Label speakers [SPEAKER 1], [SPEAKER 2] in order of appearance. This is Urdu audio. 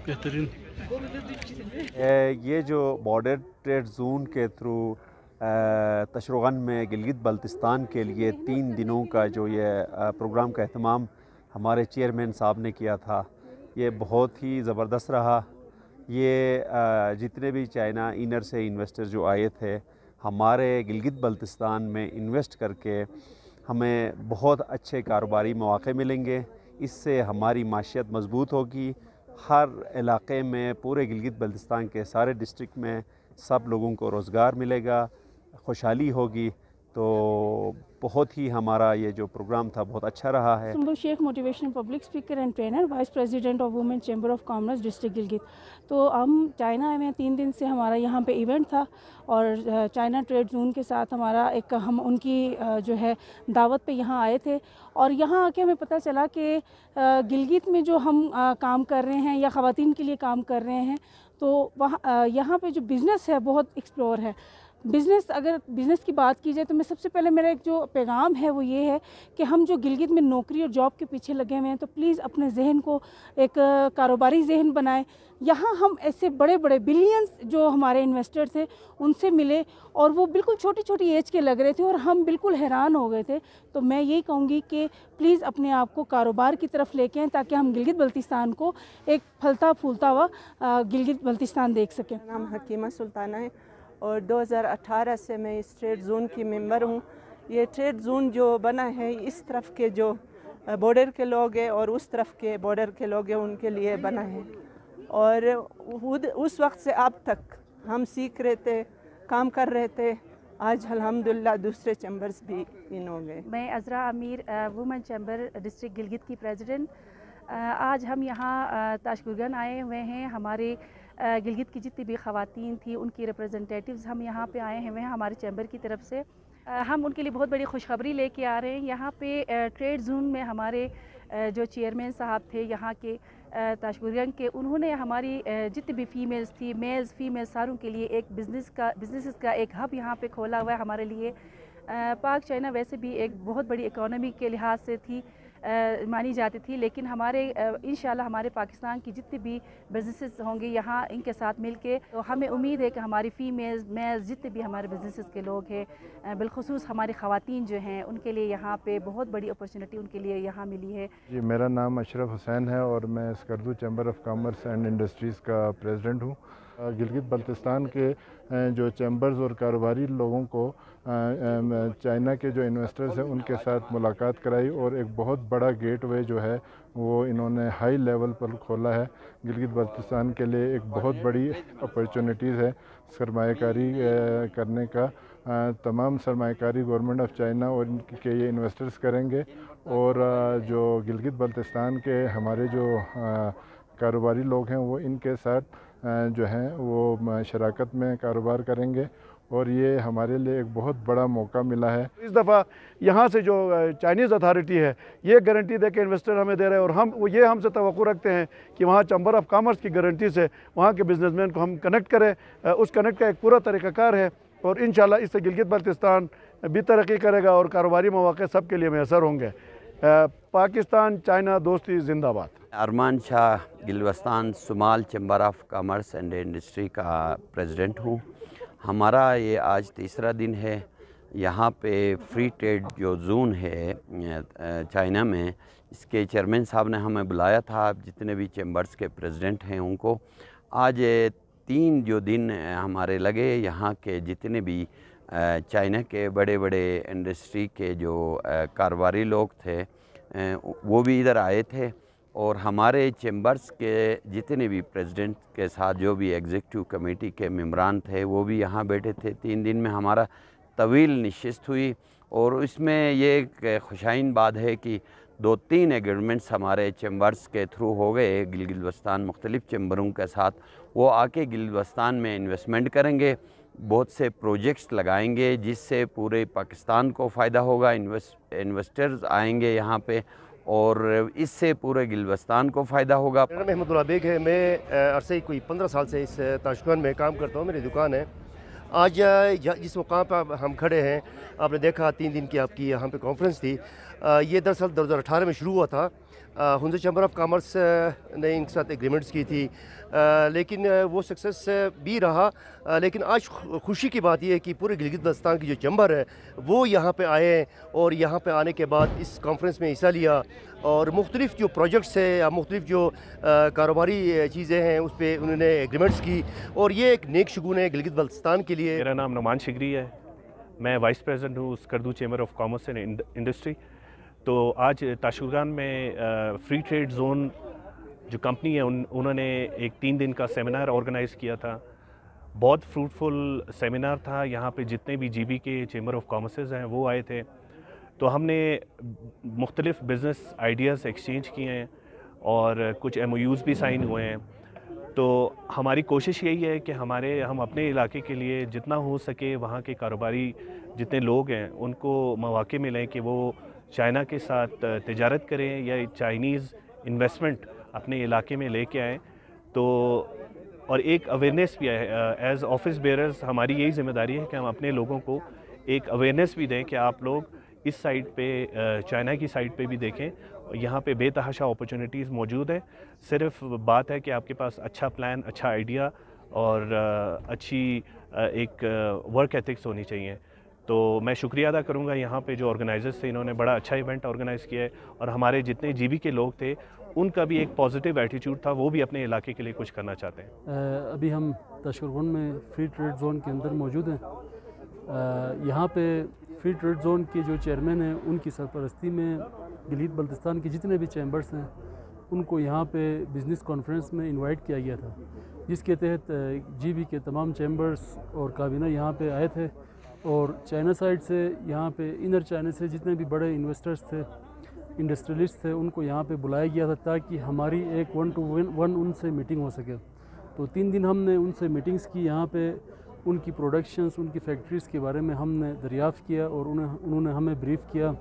[SPEAKER 1] بہترین
[SPEAKER 2] یہ جو بارڈر ٹریڈ زون کے تھرو تشرغن میں گلگت بلتستان کے لیے 3 دنوں کا جو یہ پروگرام کا اہتمام ہمارے چیئرمین صاحب نے کیا تھا، یہ بہت ہی زبردست رہا۔ یہ جتنے بھی چائنا انر سے انویسٹر جو آئے تھے ہمارے گلگت بلتستان میں انویسٹ کر کے ہمیں بہت اچھے کاروباری مواقع ملیں گے، اس سے ہماری معیشت مضبوط ہوگی، ہر علاقے میں پورے گلگت بلتستان کے سارے ڈسٹرکٹ میں سب لوگوں کو روزگار ملے گا، خوشحالی ہوگی۔ تو بہت ہی ہمارا یہ جو پروگرام تھا بہت اچھا رہا ہے۔
[SPEAKER 3] Sumbul Sheikh motivational public speaker and trainer, vice president of women chamber of commerce district Gilgit. تو ہم چائنا میں 3 دن سے ہمارا یہاں پہ ایونٹ تھا اور چائنا ٹریڈ زون کے ساتھ ہمارا ہم ان کی جو ہے دعوت پہ یہاں آئے تھے، اور یہاں آ کے ہمیں پتہ چلا کہ گلگت میں جو ہم کام کر رہے ہیں یا خواتین کے لیے کام کر رہے ہیں، تو وہاں یہاں پہ جو بزنس ہے بہت ایکسپلور ہے۔ اگر بزنس کی بات کی جائے تو میں سب سے پہلے میرا ایک جو پیغام ہے وہ یہ ہے کہ ہم جو گلگت میں نوکری اور جاب کے پیچھے لگے ہوئے ہیں تو پلیز اپنے ذہن کو ایک کاروباری ذہن بنائیں۔ یہاں ہم ایسے بڑے بڑے بلینز جو ہمارے انویسٹر تھے ان سے ملے، اور وہ بالکل چھوٹی چھوٹی ایج کے لگ رہے تھے اور ہم بالکل حیران ہو گئے تھے۔ تو میں یہی کہوں گی کہ پلیز اپنے آپ کو کاروبار کی طرف لے کے آئیں تاکہ ہم گلگت بلتستان کو ایک پھلتا پھولتا ہوا گلگت بلتستان دیکھ سکیں۔
[SPEAKER 4] میرا نام حکیمہ سلطانہ ہے اور 2018 سے میں اس ٹریڈ زون کی ممبر ہوں۔ یہ ٹریڈ زون جو بنا ہے اس طرف کے جو بارڈر کے لوگ ہیں اور اس طرف کے بارڈر کے لوگ ہیں ان کے لیے بنا ہے، اور اس وقت سے اب تک ہم سیکھ رہے تھے، کام کر رہے تھے۔ آج الحمدللہ دوسرے چیمبرز بھی ان ہو گئے۔
[SPEAKER 5] میں عذرا امیر، وومن چیمبر ڈسٹرکٹ گلگت کی پریزیڈنٹ۔ آج ہم یہاں تاشقرغن آئے ہوئے ہیں۔ ہمارے گلگت کی جتنی بھی خواتین تھیں ان کی ریپرزنٹیٹیوز ہم یہاں پہ آئے ہوئے ہیں ہمارے چیمبر کی طرف سے۔ ہم ان کے لیے بہت بڑی خوشخبری لے کے آ رہے ہیں۔ یہاں پہ ٹریڈ زون میں ہمارے جو چیئرمین صاحب تھے یہاں کے تاشقرغن کے، انہوں نے ہماری جتنی بھی فیمیلز تھی، میلز فیمیل ساروں کے لیے ایک بزنس کا ایک ہب یہاں پہ کھولا ہوا ہے ہمارے لیے۔ پاک چائنا ویسے بھی ایک بہت بڑی اکانومی کے لحاظ سے تھی مانی جاتی تھی، لیکن ہمارے انشاءاللہ ہمارے پاکستان کی جتنی بھی بزنسز ہوں گے یہاں ان کے ساتھ مل کے، تو ہمیں امید ہے کہ ہماری فیمیلز میلز جتنے بھی ہمارے بزنسز کے لوگ ہیں، بالخصوص ہماری خواتین جو ہیں ان کے لیے یہاں پہ بہت بڑی اپرچونٹی ان کے لیے یہاں ملی ہے۔
[SPEAKER 6] جی، میرا نام اشرف حسین ہے اور میں Skardu chamber of commerce and industries کا پریزیڈنٹ ہوں۔ گلگت بلتستان کے جو چیمبرز اور کاروباری لوگوں کو چائنا کے جو انویسٹرز ہیں ان کے ساتھ ملاقات کرائی، اور ایک بہت بڑا گیٹ وے جو ہے وہ انہوں نے ہائی لیول پر کھولا ہے۔ گلگت بلتستان کے لیے ایک بہت بڑی اپرچونٹیز ہے سرمایہ کاری کرنے کا۔ تمام سرمایہ کاری گورنمنٹ آف چائنا اور ان کے یہ انویسٹرز کریں گے، اور جو گلگت بلتستان کے ہمارے جو کاروباری لوگ ہیں وہ ان کے ساتھ جو ہیں وہ شراکت میں کاروبار کریں گے، اور یہ ہمارے لیے ایک بہت بڑا موقع ملا ہے۔
[SPEAKER 1] اس دفعہ یہاں سے جو چائنیز اتھارٹی ہے یہ گارنٹی دے کے انویسٹر ہمیں دے رہے ہیں، اور ہم سے توقع رکھتے ہیں کہ وہاں چیمبر آف کامرس کی گارنٹی سے وہاں کے بزنس مین کو ہم کنیکٹ کریں۔ اس کنیکٹ کا ایک پورا طریقہ کار ہے، اور انشاءاللہ اس سے گلگت بلتستان بھی ترقی کرے گا اور کاروباری مواقع سب کے لیے میسر ہوں گے۔ پاکستان چائنا دوستی زندہ باد۔
[SPEAKER 7] ارمان شاہ، گلوستان صومال chamber of commerce and industry کا پریزیڈنٹ ہوں۔ ہمارا یہ آج تیسرا دن ہے یہاں پہ فری ٹریڈ جو زون ہے چائنا میں، اس کے چیئرمین صاحب نے ہمیں بلایا تھا، جتنے بھی چیمبرز کے پریزیڈنٹ ہیں ان کو۔ آج 3 جو دن ہمارے لگے، یہاں کے جتنے بھی چائنا کے بڑے بڑے انڈسٹری کے جو کاروباری لوگ تھے وہ بھی ادھر آئے تھے، اور ہمارے چیمبرز کے جتنے بھی پریزیڈنٹ کے ساتھ جو بھی ایگزیکٹو کمیٹی کے ممبران تھے وہ بھی یہاں بیٹھے تھے۔ 3 دن میں ہمارا طویل نشست ہوئی، اور اس میں یہ ایک خوشائن بات ہے کہ 2-3 ایگریمنٹس ہمارے چیمبرز کے تھرو ہو گئے گلگت بلتستان مختلف چیمبروں کے ساتھ۔ وہ آ کے گلگت بلتستان میں انویسٹمنٹ کریں گے، بہت سے پروجیکٹس لگائیں گے جس سے پورے پاکستان کو فائدہ ہوگا۔ انویسٹرز آئیں گے یہاں پہ، اور اس سے پورے گلگت بلتستان کو فائدہ ہوگا۔
[SPEAKER 8] میرا نام احمد اللہ بیگ ہے۔ میں عرصے کوئی 15 سال سے اس تاشقرغن میں کام کرتا ہوں، میری دکان ہے۔ آج جس مقام پر ہم کھڑے ہیں، آپ نے دیکھا 3 دن کی آپ کی یہاں پہ کانفرنس تھی، یہ دراصل 2018 میں شروع ہوا تھا۔ ہنزو چیمبر آف کامرس نے ان کے ساتھ ایگریمنٹس کی تھی، لیکن وہ سکسیس بھی رہا۔ لیکن آج خوشی کی بات یہ ہے کہ پورے گلگت بلتستان کی جو چیمبر ہے وہ یہاں پہ آئے ہیں، اور یہاں پہ آنے کے بعد اس کانفرنس میں حصہ لیا، اور مختلف جو پروجیکٹس ہیں یا مختلف جو کاروباری چیزیں ہیں اس پہ انہوں نے ایگریمنٹس کی، اور یہ ایک نیک شگون ہے گلگت بلتستان کے لیے۔
[SPEAKER 9] میرا نام نعمان شگری ہے، میں وائس پریزیڈنٹ ہوں Skardu chamber of commerce and industry. تو آج تاشقرغان میں فری ٹریڈ زون جو کمپنی ہے انہوں نے ایک 3 دن کا سیمینار آرگنائز کیا تھا۔ بہت فروٹفل سیمینار تھا، یہاں پہ جتنے بھی جی بی کے چیمبر آف کامرسز ہیں وہ آئے تھے۔ تو ہم نے مختلف بزنس آئیڈیاز ایکسچینج کیے ہیں اور کچھ ایم او یوز بھی سائن ہوئے ہیں۔ تو ہماری کوشش یہی ہے کہ ہم اپنے علاقے کے لیے جتنا ہو سکے وہاں کے کاروباری جتنے لوگ ہیں ان کو مواقع ملیں کہ وہ چائنا کے ساتھ تجارت کریں یا چائنیز انویسٹمنٹ اپنے علاقے میں لے کے آئیں۔ تو اور ایک اویئرنیس بھی ہے، ایز آفس بیئرز ہماری یہی ذمہ داری ہے کہ ہم اپنے لوگوں کو ایک اویئرنیس بھی دیں کہ آپ لوگ اس سائٹ پہ چائنا کی سائٹ پہ بھی دیکھیں، یہاں پہ بے تحاشا اپرچونیٹیز موجود ہیں۔ صرف بات ہے کہ آپ کے پاس اچھا پلان، اچھا آئیڈیا اور اچھی ایک ورک ایتھکس ہونی چاہیے۔ تو میں شکریہ ادا کروں گا یہاں پہ جو آرگنائزرز تھے، انہوں نے بڑا اچھا ایونٹ آرگنائز کیا ہے، اور ہمارے جتنے جی بی کے لوگ تھے ان کا بھی ایک پازیٹیو ایٹیٹیوڈ تھا، وہ بھی اپنے علاقے کے لیے کچھ کرنا چاہتے ہیں۔
[SPEAKER 10] ابھی ہم تاشقرغان میں فری ٹریڈ زون کے اندر موجود ہیں۔ یہاں پہ فری ٹریڈ زون کے جو چیئرمین ہیں ان کی سرپرستی میں گلگت بلتستان کے جتنے بھی چیمبرز ہیں ان کو یہاں پہ بزنس کانفرنس میں انوائٹ کیا گیا تھا، جس کے تحت جی بی کے تمام چیمبرز اور کابینہ یہاں پہ آئے تھے، اور چائنا سائڈ سے یہاں پہ انر چائنا سے جتنے بھی بڑے انویسٹرز تھے، انڈسٹریلسٹ تھے، ان کو یہاں پہ بلایا گیا تھا تاکہ ہماری ایک 1 to 1 ان سے میٹنگ ہو سکے۔ تو 3 دن ہم نے ان سے میٹنگز کی، یہاں پہ ان کی پروڈکشنز، ان کی فیکٹریز کے بارے میں ہم نے دریافت کیا اور انہوں نے ہمیں بریف کیا۔